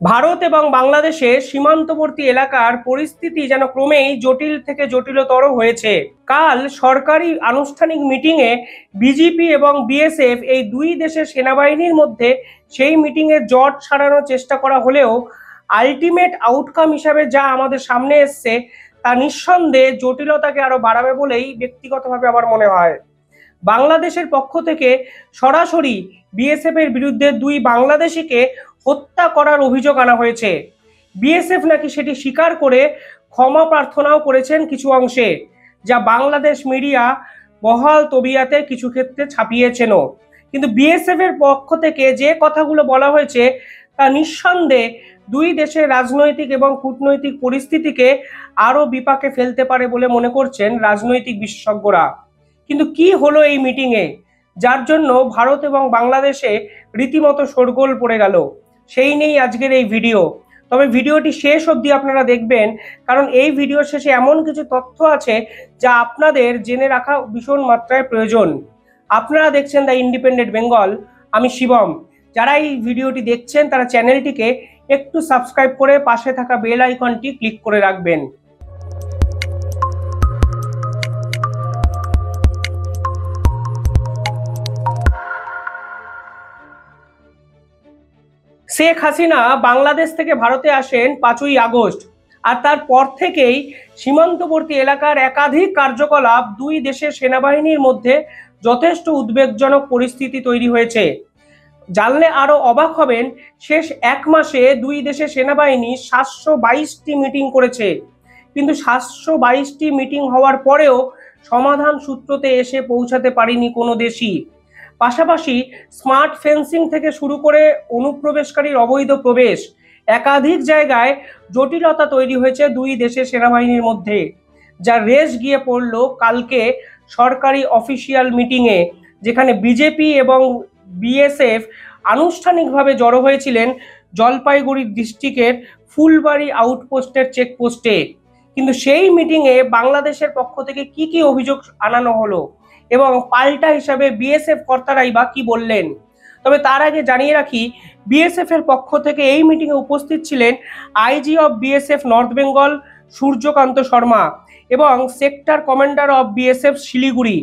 ভারত এবং বাংলাদেশের সীমান্তবর্তী এলাকার পরিস্থিতি যেন ক্রমেই জটিল থেকে জটিলতর হয়েছে। কাল সরকারি আনুষ্ঠানিক মিটিংয়ে বিজেপি এবং বিএসএফ এই দুই দেশের সেনাবাহিনীর মধ্যে সেই মিটিংয়ে জট সারানোর চেষ্টা করা হলেও আলটিমেট আউটকাম হিসাবে যা আমাদের সামনে এসছে তা নিঃসন্দেহে জটিলতাকে আরো বাড়াবে বলেই ব্যক্তিগতভাবে আমার মনে হয়। বাংলাদেশের পক্ষ থেকে সরাসরি বিএসএফ এর বিরুদ্ধে দুই বাংলাদেশিকে হত্যা করার অভিযোগ আনা হয়েছে। বিএসএফ নাকি সেটি স্বীকার করে ক্ষমা প্রার্থনাও করেছেন কিছু অংশে, যা বাংলাদেশ মিডিয়া বহাল তবিয়াতে কিছু ক্ষেত্রে ছাপিয়েছেনও। কিন্তু বিএসএফ এর পক্ষ থেকে যে কথাগুলো বলা হয়েছে তা নিঃসন্দেহে দুই দেশের রাজনৈতিক এবং কূটনৈতিক পরিস্থিতিকে আরো বিপাকে ফেলতে পারে বলে মনে করছেন রাজনৈতিক বিশেষজ্ঞরা। কিন্তু কি হলো এই মিটিংয়ে, যার জন্য ভারত এবং বাংলাদেশে রীতিমতো শোরগোল পড়ে গেল, সেই নেই আজকের এই ভিডিও। তবে ভিডিওটি শেষ অবধি আপনারা দেখবেন, কারণ এই ভিডিও শেষে এমন কিছু তথ্য আছে যা আপনাদের জেনে রাখা ভীষণ মাত্রায় প্রয়োজন। আপনারা দেখছেন দ্য ইন্ডিপেন্ডেন্ট বেঙ্গল, আমি শিবম। যারা এই ভিডিওটি দেখছেন তারা চ্যানেলটিকে একটু সাবস্ক্রাইব করে পাশে থাকা বেল আইকনটি ক্লিক করে রাখবেন। শেখ হাসিনা বাংলাদেশ থেকে ভারতে আসেন 5ই আগস্ট, আর তারপর থেকেই সীমান্তবর্তী এলাকার একাধিক কার্যকলাপ দুই দেশের সেনাবাহিনীর মধ্যে যথেষ্ট উদ্বেগজনক পরিস্থিতি তৈরি হয়েছে। জানলে আরো অবাক হবেন, শেষ এক মাসে দুই দেশের সেনাবাহিনী 722টি মিটিং করেছে। কিন্তু 722টি মিটিং হওয়ার পরেও সমাধান সূত্রতে এসে পৌঁছাতে পারেনি কোনো দেশই। পাশাপাশি স্মার্ট ফেন্সিং থেকে শুরু করে অনুপ্রবেশকারীর অবৈধ প্রবেশ, একাধিক জায়গায় জটিলতা তৈরি হয়েছে দুই দেশের সেনাবাহিনীর মধ্যে, যা রেশ গিয়ে পড়ল কালকে সরকারি অফিসিয়াল মিটিংয়ে, যেখানে বিজেপি এবং বিএসএফ আনুষ্ঠানিকভাবে জড়ো হয়েছিলেন জলপাইগুড়ি ডিস্ট্রিক্টের ফুলবাড়ি আউটপোস্টের চেকপোস্টে। কিন্তু সেই মিটিংয়ে বাংলাদেশের পক্ষ থেকে কি কি অভিযোগ আনানো হলো এবং পাল্টা হিসাবে বিএসএফ কর্তারাই বা কি বললেন। তবে তার আগে জানিয়ে রাখি, বিএসএফ এর পক্ষ থেকে এই মিটিংয়ে উপস্থিত ছিলেন IG of BSF north Bengal Suryakant Sharma এবং sector commander of BSF Siliguri.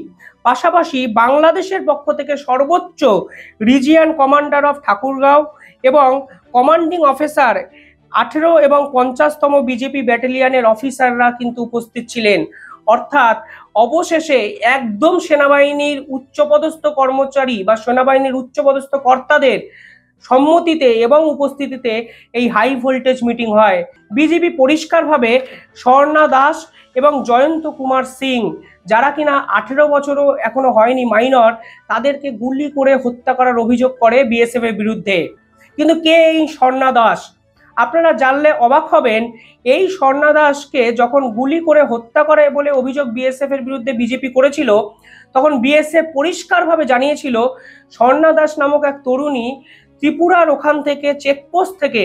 পাশাপাশি বাংলাদেশের পক্ষ থেকে সর্বোচ্চ রিজিয়ন কমান্ডার অফ ঠাকুরগাঁও এবং কমান্ডিং অফিসার 18 এবং 50তম বিজেপি ব্যাটালিয়নের অফিসাররা কিন্তু উপস্থিত ছিলেন। অর্থাৎ অবশেষে একদম সেনাবাহিনীর উচ্চপদস্থ কর্মচারী বা সেনাবাহিনীর উচ্চপদস্থ কর্তাদের সম্মতিতে এবং উপস্থিতিতে এই হাই ভোল্টেজ মিটিং হয়। বিজেপি পরিষ্কারভাবে স্বর্ণা দাস এবং জয়ন্ত কুমার সিং, যারা কিনা 18 বছরও এখনো হয়নি মাইনর, তাদেরকে গুলি করে হত্যা করার অভিযোগ করে বিএসএফ এর বিরুদ্ধে। কিন্তু কে এই স্বর্ণা দাস? আপনারা জানলে অবাক হবেন, এই স্বর্ণা দাসকে যখন গুলি করে হত্যা করে বলে অভিযোগ বিএসএফ এর বিরুদ্ধে বিজেপি করেছিল, তখন বিএসএফ পরিষ্কারভাবে জানিয়েছিল স্বর্ণা দাস নামক এক তরুণী ত্রিপুরার ওখান থেকে চেকপোস্ট থেকে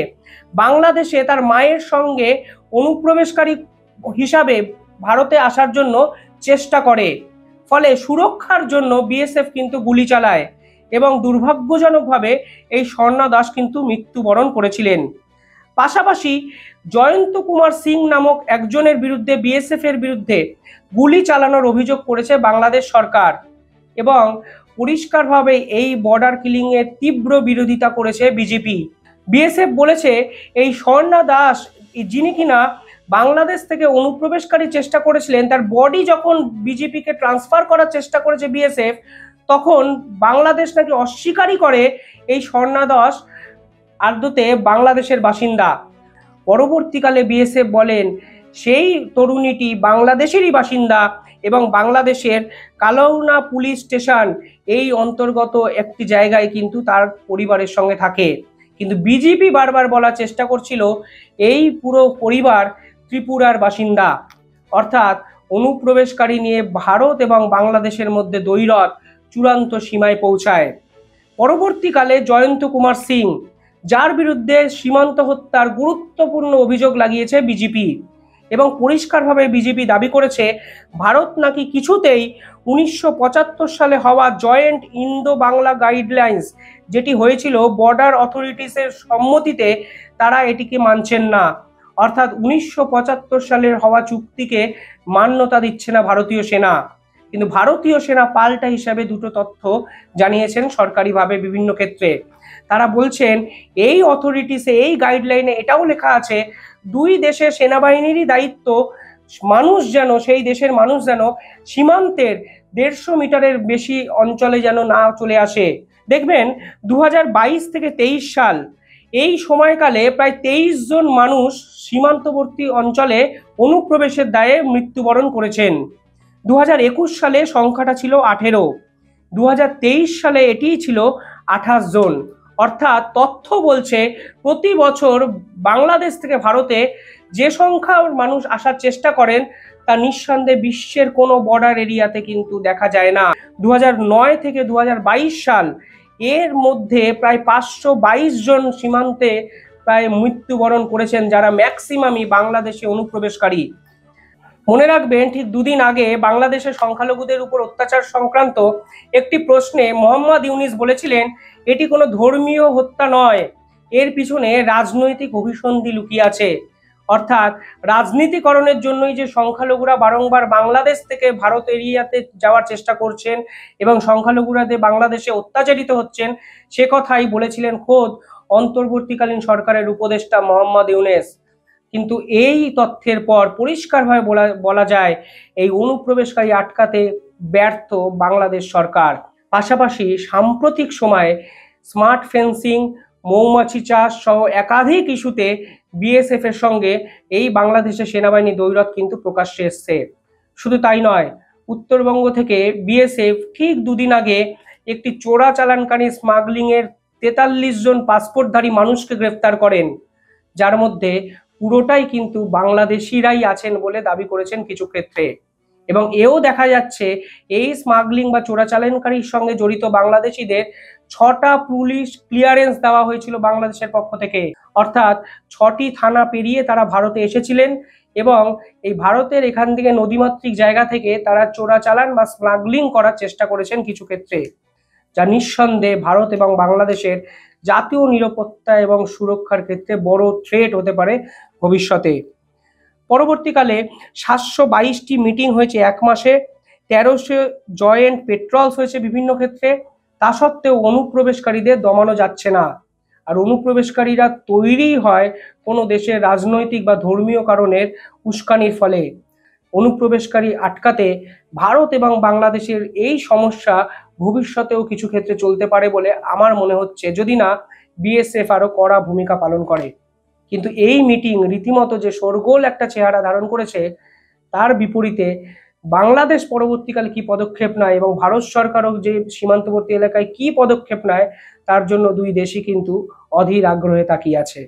বাংলাদেশে তার মায়ের সঙ্গে অনুপ্রবেশকারী হিসাবে ভারতে আসার জন্য চেষ্টা করে। ফলে সুরক্ষার জন্য বিএসএফ কিন্তু গুলি চালায় এবং দুর্ভাগ্যজনকভাবে এই স্বর্ণা দাস কিন্তু মৃত্যুবরণ করেছিলেন। পাশাপাশি জয়ন্ত কুমার সিং নামক একজনের বিরুদ্ধে বিএসএফ এর বিরুদ্ধে গুলি চালানোর অভিযোগ করেছে বাংলাদেশ সরকার এবং পরিষ্কারভাবে এই বর্ডার কিলিং এর তীব্র বিরোধিতা করেছে বিজেপি। বিএসএফ বলেছে এই স্বর্ণা দাস, যিনি কিনা বাংলাদেশ থেকে অনুপ্রবেশকারী চেষ্টা করেছিলেন, তার বডি যখন বিজেপিকে ট্রান্সফার করার চেষ্টা করেছে বিএসএফ, তখন বাংলাদেশ নাকি অস্বীকারই করে এই স্বর্ণা দাস আদতে বাংলাদেশের বাসিন্দা। পরবর্তীকালে বিএসএফ বলেন সেই তরুণীটি বাংলাদেশেরই বাসিন্দা এবং বাংলাদেশের কালৌনা পুলিশ স্টেশন এই অন্তর্গত একটি জায়গায় কিন্তু তার পরিবারের সঙ্গে থাকে। কিন্তু বিজেপি বারবার বলার চেষ্টা করছিল এই পুরো পরিবার ত্রিপুরার বাসিন্দা। অর্থাৎ অনুপ্রবেশকারী নিয়ে ভারত এবং বাংলাদেশের মধ্যে দ্বৈরথ চূড়ান্ত সীমায় পৌঁছায়। পরবর্তীকালে জয়ন্ত কুমার সিং, যার বিরুদ্ধে সীমান্ত হত্যার গুরুত্বপূর্ণ অভিযোগ লাগিয়েছে বিজেপি এবং পরিষ্কারভাবে বিজেপি দাবি করেছে ভারত নাকি কিছুতেই 1975 সালে হওয়া জয়েন্ট ইন্দো বাংলা গাইডলাইন্স, যেটি হয়েছিল বর্ডার অথরিটিসের সম্মতিতে, তারা এটিকে মানছেন না। অর্থাৎ 1975 সালের হওয়া চুক্তিকে মান্যতা দিচ্ছে না ভারতীয় সেনা। কিন্তু ভারতীয় সেনা পাল্টা হিসাবে দুটো তথ্য জানিয়েছেন সরকারিভাবে বিভিন্ন ক্ষেত্রে। তারা বলছেন এই অথরিটিসে, এই গাইডলাইনে এটাও লেখা আছে দুই দেশের সেনাবাহিনীরই দায়িত্ব সেই দেশের মানুষ যেন সীমান্তের 150 মিটারের বেশি অঞ্চলে যেন না চলে আসে। দেখবেন 2022 থেকে 23 সাল এই সময়কালে প্রায় 23 জন মানুষ সীমান্তবর্তী অঞ্চলে অনুপ্রবেশের দায়ে মৃত্যুবরণ করেছেন। 2021 সালে সংখ্যাটা ছিল 18, 2023 সালে এটিই ছিল 28 জন। অর্থাৎ তথ্য বলছে প্রতি বছর বাংলাদেশ থেকে ভারতে যে সংখ্যার মানুষ আসার চেষ্টা করেন তা নিঃসন্দেহে বিশ্বের কোনো বর্ডার এরিয়াতে কিন্তু দেখা যায় না। 2009 থেকে 2022 সাল এর মধ্যে প্রায় 522 জন সীমান্তে প্রায় মৃত্যুবরণ করেছেন, যারা ম্যাক্সিমামই বাংলাদেশে অনুপ্রবেশকারী। মনে রাখবেন, ঠিক দুদিন আগে বাংলাদেশের সংখ্যালঘুদের উপর অত্যাচার সংক্রান্ত একটি প্রশ্নে মোহাম্মদ ইউনিস বলেছিলেন এটি কোনো ধর্মীয় হত্যা নয়, এর পিছনে রাজনৈতিক অভিসন্ধি লুকিয়ে আছে। অর্থাৎ রাজনীতিকরণের জন্যই যে সংখ্যালঘুরা বারংবার বাংলাদেশ থেকে ভারত এরিয়াতে যাওয়ার চেষ্টা করছেন এবং সংখ্যালঘুরা যে বাংলাদেশে অত্যাচারিত হচ্ছেন, সে কথাই বলেছিলেন খোদ অন্তর্বর্তীকালীন সরকারের উপদেষ্টা মোহাম্মদ ইউনিস। কিন্তু এই তথ্যের পর পরিষ্কারভাবে বলা যায় এই অনুপ্রবেশকারী আটকাতে ব্যর্থ বাংলাদেশ সরকার। পাশাপাশি সাম্প্রতিক সময়ে স্মার্ট ফেন্সিং, মৌমাছি চাষ সহ একাধিক ইস্যুতে বিএসএফ এর সঙ্গে এই বাংলাদেশের সেনাবাহিনী দ্বৈরথ কিন্তু প্রকাশ্যে এসছে। শুধু তাই নয়, উত্তরবঙ্গ থেকে বিএসএফ ঠিক দুদিন আগে একটি চোরাচালানকারী স্মাগলিং এর 43 জন পাসপোর্টধারী মানুষকে গ্রেফতার করেন, যার মধ্যে পুরোটাই কিন্তু বাংলাদেশিরাই আছেন বলে দাবি করেছেন কিছু ক্ষেত্রে। এবং এও দেখা যাচ্ছে এই স্মাগলিং বা চোরাচালানকারীর সঙ্গে জড়িত বাংলাদেশিদের 6টা পুলিশ ক্লিয়ারেন্স দেওয়া হয়েছিল বাংলাদেশের পক্ষ থেকে। অর্থাৎ 6টি থানা পেরিয়ে তারা ভারতে এসেছিলেন এবং এই ভারতের এখান থেকে নদীমাতৃক জায়গা থেকে তারা চোরাচালান বা স্মাগলিং করার চেষ্টা করেছেন কিছু ক্ষেত্রে, যা নিঃসন্দেহে ভারত এবং বাংলাদেশের জাতীয় নিরাপত্তা এবং সুরক্ষার ক্ষেত্রে বড় থ্রেট হতে পারে ভবিষ্যতে। পরবর্তীকালে 722টি মিটিং হয়েছে এক মাসে, 1300 জয়েন্ট পেট্রলস হয়েছে বিভিন্ন ক্ষেত্রে। তা সত্ত্বেও অনুপ্রবেশকারীদের দমানো যাচ্ছে না। আর অনুপ্রবেশকারীরা তৈরি হয় কোনো দেশের রাজনৈতিক বা ধর্মীয় কারণের উস্কানির ফলে। অনুপ্রবেশকারী আটকাতে ভারত এবং বাংলাদেশের এই সমস্যা ভবিষ্যতেও কিছু ক্ষেত্রে চলতে পারে বলে আমার মনে হচ্ছে, যদি না বিএসএফ আরো কড়া ভূমিকা পালন করে। কিন্তু এই মিটিং রীতিমতো যে শোরগোল একটা চেহারা ধারণ করেছে, তার বিপরীতে বাংলাদেশ পরবর্তীকালে কি পদক্ষেপ নেয় এবং ভারত সরকারও যে সীমান্তবর্তী এলাকায় কি পদক্ষেপ নেয়, তার জন্য দুই দেশই কিন্তু অধীর আগ্রহে তাকিয়ে আছে।